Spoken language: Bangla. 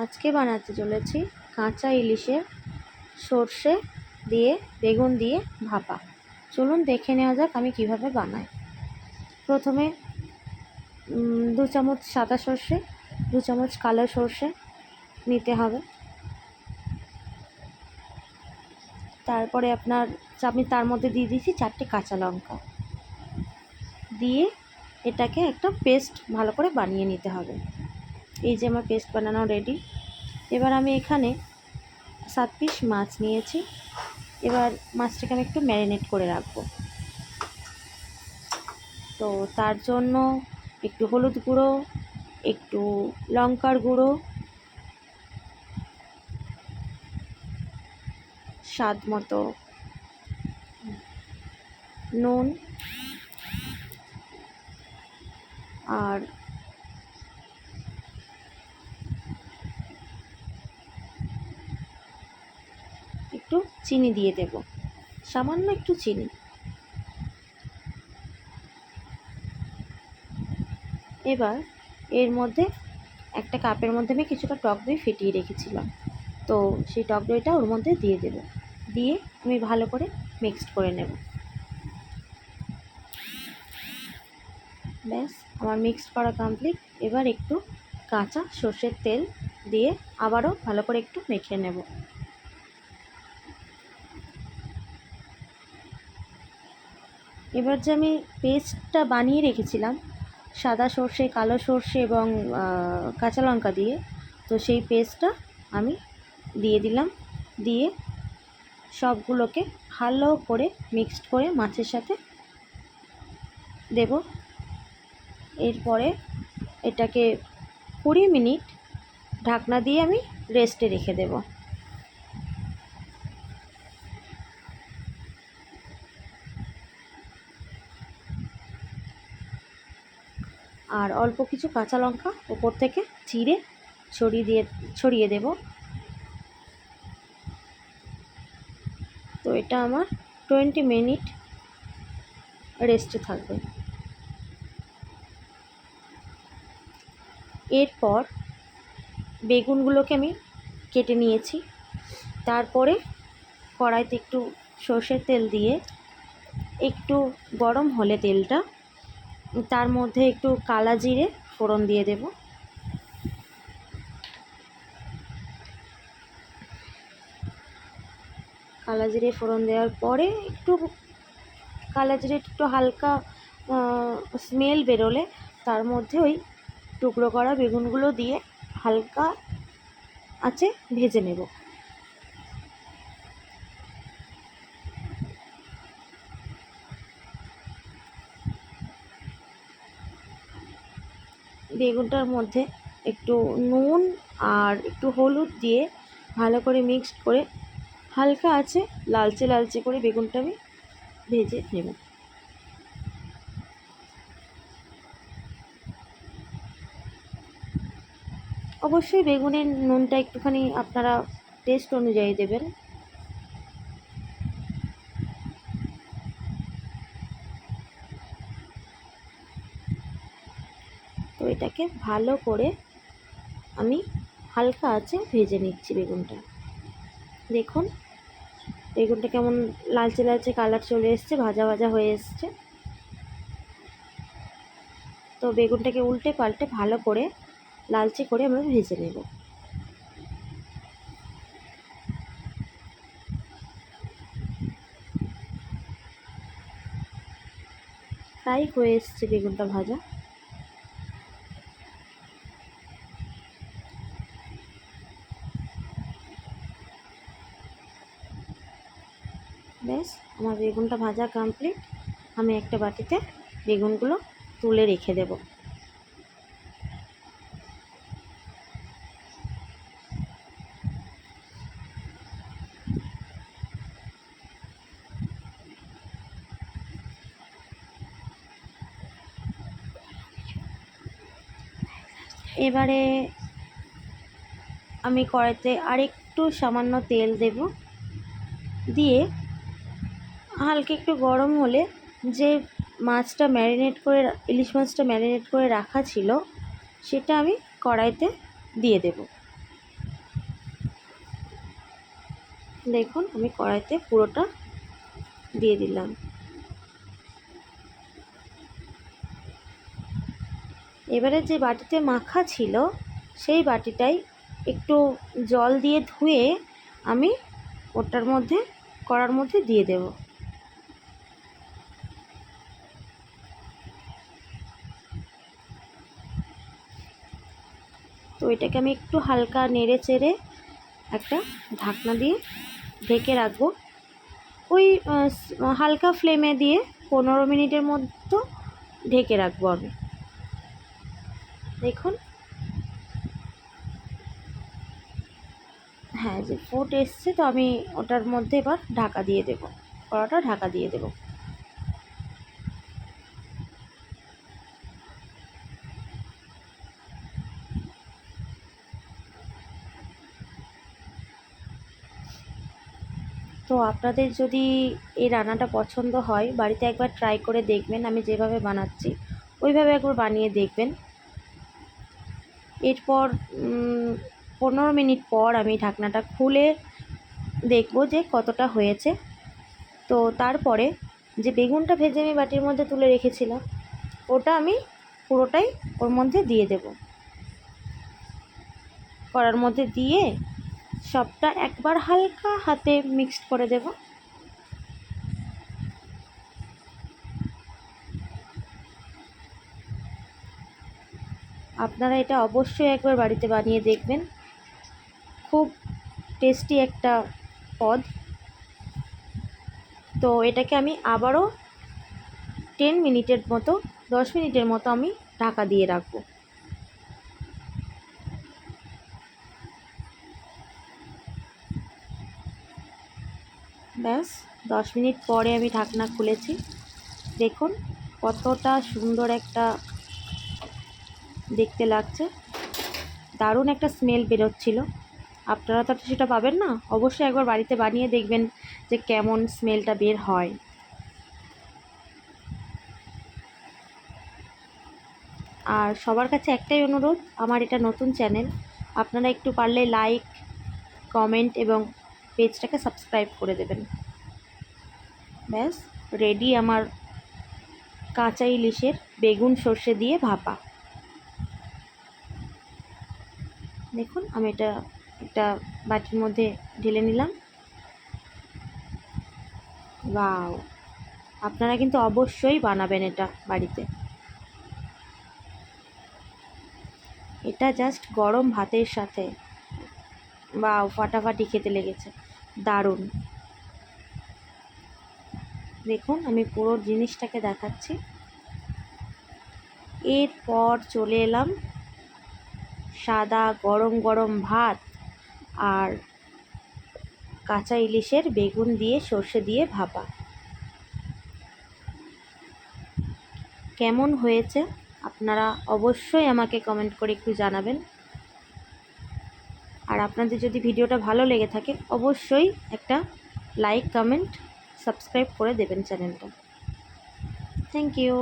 আজকে বানাতে চলেছি কাঁচা ইলিশের সর্ষে দিয়ে বেগুন দিয়ে ভাপা। চলুন দেখে নেওয়া যাক আমি কিভাবে বানাই। প্রথমে 2 চামচ সাদা সর্ষে, 2 চামচ কালো সর্ষে নিতে হবে। তারপরে আমি তার মধ্যে দিয়ে দিয়েছি 4টে কাঁচা লঙ্কা, দিয়ে এটাকে একটা পেস্ট ভালো করে বানিয়ে নিতে হবে। এই যে আমার পেস্ট বানানো রেডি। এবার আমি এখানে 7 পিস মাছ নিয়েছি। এবার মাছটাকে আমি একটু ম্যারিনেট করে রাখবো। তো তার জন্য একটু হলুদ গুঁড়ো, একটু লঙ্কার গুঁড়ো, স্বাদ মতো নুন আর একটু চিনি দিয়ে দেব, সামান্য একটু চিনি। এবার এর মধ্যে একটা কাপের মধ্যে আমি কিছুটা টক দই ফেটিয়ে রেখেছিলাম, তো সেই টক দইটা ওর মধ্যে দিয়ে দেব, দিয়ে আমি ভালো করে মিক্সড করে নেব। ব্যাস আমার মিক্সড করা কমপ্লিট। এবার একটু কাঁচা সর্ষের তেল দিয়ে আবারও ভালো করে একটু মেখে নেব। এবার যে আমি পেস্টটা বানিয়ে রেখেছিলাম সাদা সর্ষে, কালো সর্ষে এবং কাঁচা লঙ্কা দিয়ে, তো সেই পেস্টটা আমি দিয়ে দিলাম। দিয়ে সবগুলোকে ভালো করে মিক্সড করে মাছের সাথে দেব। এরপরে এটাকে 20 মিনিট ঢাকনা দিয়ে আমি রেস্টে রেখে দেব। আর অল্প কিছু কাঁচা লঙ্কা ওপর থেকে চিড়ে ছড়িয়ে দেব। তো এটা আমার 20 মিনিট রেস্টে থাকবে। এরপর বেগুনগুলোকে আমি কেটে নিয়েছি। তারপরে কড়াইতে একটু সর্ষের তেল দিয়ে একটু গরম হলে তেলটা, তার মধ্যে একটু কালা জিরে ফোড়ন দিয়ে দেব। কালা জিরে ফোড়ন দেওয়ার পরে একটু কালা জিরে একটু হালকা স্মেল বেরোলে তার মধ্যে ওই টুকরো করা বেগুনগুলো দিয়ে হালকা আঁচে ভেজে নেব। বেগুনটার মধ্যে একটু নুন আর একটু হলুদ দিয়ে ভালো করে মিক্সড করে হালকা আছে লালচে লালচে করে বেগুনটা আমি ভেজে নেব। অবশ্যই বেগুনের নুনটা একটুখানি আপনারা টেস্ট অনুযায়ী দেবেন। তো এটাকে ভালো করে আমি হালকা আছে ভেজে নিচ্ছি বেগুনটা। দেখুন বেগুনটা কেমন লালচে লালচে কালার চলে এসছে, ভাজা ভাজা হয়ে এসছে। তো বেগুনটাকে উল্টে পাল্টে ভালো করে লালচে করে আমরা ভেজে নেব। প্রায় হয়ে এসছে বেগুনটা ভাজা। ব্যাস আমার বেগুনটা ভাজা কমপ্লিট। আমি একটা বাটিতে বেগুনগুলো তুলে রেখে দেব। এবারে আমি কড়াইতে আরেকটু সামান্য তেল দেব, দিয়ে হালকা একটু গরম হলে যে মাছটা ইলিশ মাছটা ম্যারিনেট করে রাখা ছিল সেটা আমি কড়াইতে দিয়ে দেব। দেখুন আমি কড়াইতে পুরোটা দিয়ে দিলাম। এবারে যে বাটিতে মাখা ছিল সেই বাটিটাই একটু জল দিয়ে ধুয়ে আমি ওটার মধ্যে কড়ার মধ্যে দিয়ে দেব। তো এটাকে আমি একটু হালকা নেড়ে চেড়ে একটা ঢাকনা দিয়ে ঢেকে রাখবো। ওই হালকা ফ্লেমে দিয়ে 15 মিনিটের মতো ঢেকে রাখবো আমি। দেখুন হ্যাঁ যে ফুট এসছে, তো আমি ওটার মধ্যে এবার ঢাকা দিয়ে দেবো, কড়াটা ঢাকা দিয়ে দেবো। তো আপনাদের যদি এই রান্নাটা পছন্দ হয় বাড়িতে একবার ট্রাই করে দেখবেন, আমি যেভাবে বানাচ্ছি ওইভাবে একবার বানিয়ে দেখবেন। এরপর 15 মিনিট পর আমি ঢাকনাটা খুলে দেখব যে কতটা হয়েছে। তো তারপরে যে বেগুনটা ভেজে আমি বাটির মধ্যে তুলে রেখেছিলাম ওটা আমি পুরোটাই ওর মধ্যে দিয়ে দেব। কড়ার মধ্যে দিয়ে সবটা একবার হালকা হাতে মিক্সড করে দেব। আপনারা এটা অবশ্যই একবার বাড়িতে বানিয়ে দেখবেন, খুব টেস্টি একটা পদ। তো এটাকে আমি আবারও 10 মিনিটের মতো 10 মিনিটের মতো আমি ঢাকা দিয়ে রাখবো। ব্যাস 10 মিনিট পরে আমি ঢাকনা খুলেছি। দেখুন কতটা সুন্দর একটা দেখতে লাগছে, দারুণ একটা স্মেল বেরোচ্ছিল। আপনারা তো সেটা পাবেন না, অবশ্যই একবার বাড়িতে বানিয়ে দেখবেন যে কেমন স্মেলটা বের হয়। আর সবার কাছে একটাই অনুরোধ, আমার এটা নতুন চ্যানেল, আপনারা একটু পারলে লাইক, কমেন্ট এবং পেজটাকে সাবস্ক্রাইব করে দেবেন। ব্যাস রেডি আমার কাঁচা ইলিশের বেগুন সর্ষে দিয়ে ভাপা। দেখুন আমি এটা একটা বাটির মধ্যে ঢেলে নিলাম। ওয়াও, আপনারা কিন্তু অবশ্যই বানাবেন এটা বাড়িতে। এটা জাস্ট গরম ভাতের সাথে ওয়াও ফাটাফাটি খেতে লেগেছে, দারুণ। দেখুন আমি পুরো জিনিসটাকে দেখাচ্ছি। এরপর চলে এলাম সাদা গরম গরম ভাত আর কাঁচা ইলিশের বেগুন দিয়ে সর্ষে দিয়ে ভাপা। কেমন হয়েছে আপনারা অবশ্যই আমাকে কমেন্ট করে একটু জানাবেন। আর আপনাদের যদি ভিডিওটা ভালো লেগে থাকে অবশ্যই একটা লাইক, কমেন্ট, সাবস্ক্রাইব করে দেবেন চ্যানেলটা। Thank you.